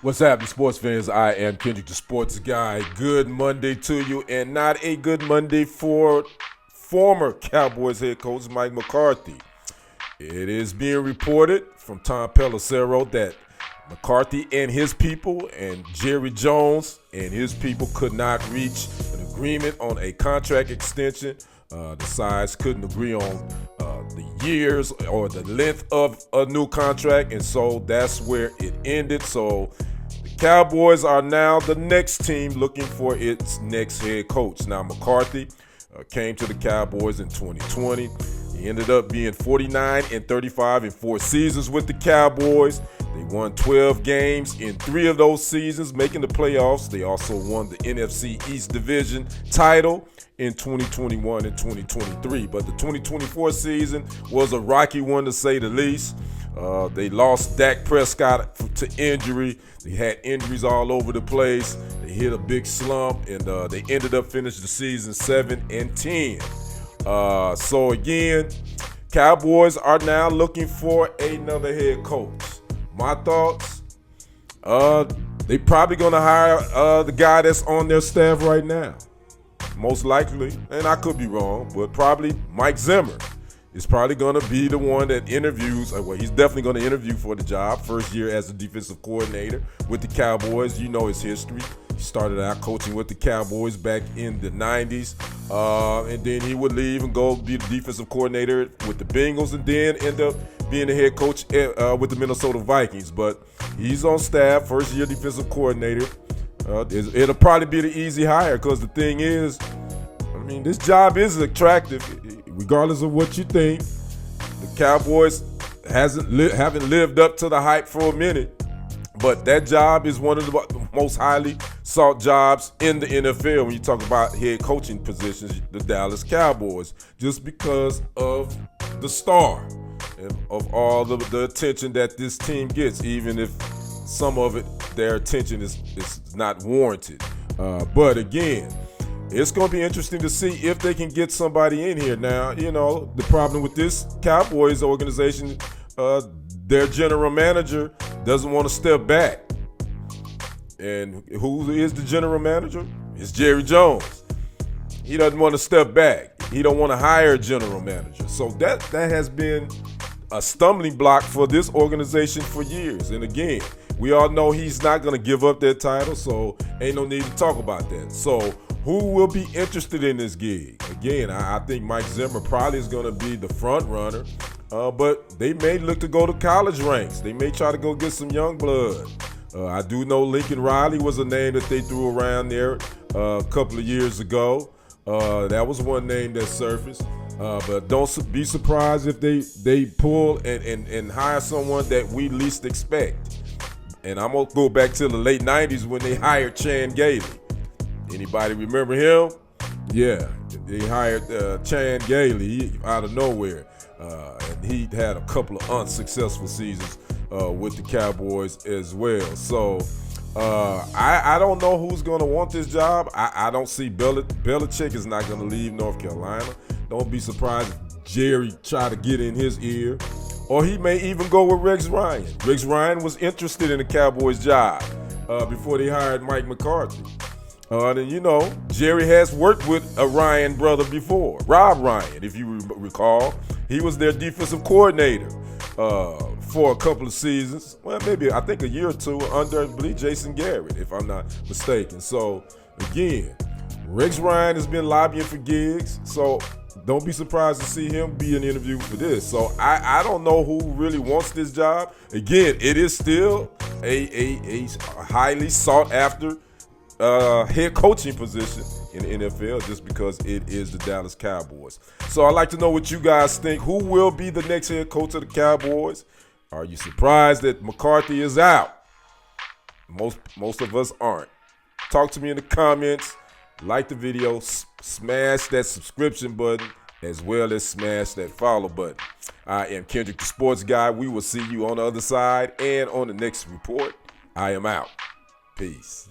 What's happening, sports fans? I am Kendrick, the sports guy. Good Monday to you, and not a good Monday for former Cowboys head coach Mike McCarthy. It is being reported from Tom Pelissero that McCarthy and his people and Jerry Jones and his people could not reach an agreement on a contract extension. The sides couldn't agree on the years or the length of a new contract, and so that's where it ended. So the Cowboys are now the next team looking for its next head coach. Now, McCarthy came to the Cowboys in 2020. He ended up being 49-35 in 4 seasons with the Cowboys. They won 12 games in 3 of those seasons, making the playoffs. They also won the NFC East division title in 2021 and 2023. But the 2024 season was a rocky one, to say the least. They lost Dak Prescott to injury. They had injuries all over the place. They hit a big slump, and they ended up finishing the season 7-10. So again, Cowboys are now looking for another head coach. My thoughts, they probably going to hire the guy that's on their staff right now. Most likely, and I could be wrong, but probably Mike Zimmer is probably going to be the one that interviews. Well, he's definitely going to interview for the job. First year as a defensive coordinator with the Cowboys. You know his history. He started out coaching with the Cowboys back in the 90s. And then he would leave and go be the defensive coordinator with the Bengals, and then end up being the head coach with the Minnesota Vikings. But he's on staff, first year defensive coordinator. It'll probably be the easy hire, because the thing is, I mean, this job is attractive, regardless of what you think. The Cowboys haven't lived up to the hype for a minute, but that job is one of the most highly sought jobs in the NFL when you talk about head coaching positions, the Dallas Cowboys, just because of the star and of all the attention that this team gets, even if some of it, their attention is not warranted. But again, it's going to be interesting to see if they can get somebody in here. Now, you know, the problem with this Cowboys organization, their general manager doesn't want to step back. And who is the general manager? It's Jerry Jones. He doesn't want to step back. He don't want to hire a general manager. So that has been a stumbling block for this organization for years. And again, we all know he's not going to give up that title, so ain't no need to talk about that. So who will be interested in this gig? Again, I think Mike Zimmer probably is going to be the front runner, but they may look to go to college ranks. They may try to go get some young blood. I do know Lincoln Riley was a name that they threw around there a couple of years ago. That was one name that surfaced. But don't be surprised if they pull and hire someone that we least expect. And I'm going to go back to the late 90s when they hired Chan Gailey. Anybody remember him? Yeah, they hired Chan Gailey out of nowhere. And he had a couple of unsuccessful seasons with the Cowboys as well. So I don't know who's going to want this job. I don't see Belichick is not going to leave North Carolina. Don't be surprised if Jerry try to get in his ear. Or he may even go with Rex Ryan. Rex Ryan was interested in the Cowboys job before they hired Mike McCarthy. And you know, Jerry has worked with a Ryan brother before, Rob Ryan, if you recall. He was their defensive coordinator for a couple of seasons. Well, maybe I think a year or two under, I believe, Jason Garrett, if I'm not mistaken. So again, Rex Ryan has been lobbying for gigs. So don't be surprised to see him be an interview for this. So I don't know who really wants this job. Again, it is still a highly sought after head coaching position in the NFL, just because it is the Dallas Cowboys. So I'd like to know what you guys think. Who will be the next head coach of the Cowboys? Are you surprised that McCarthy is out? Most of us aren't. Talk to me in the comments. Like the video, smash that subscription button, as well as smash that follow button. I am Kendrick, the sports guy. We will see you on the other side and on the next report. I am out. Peace.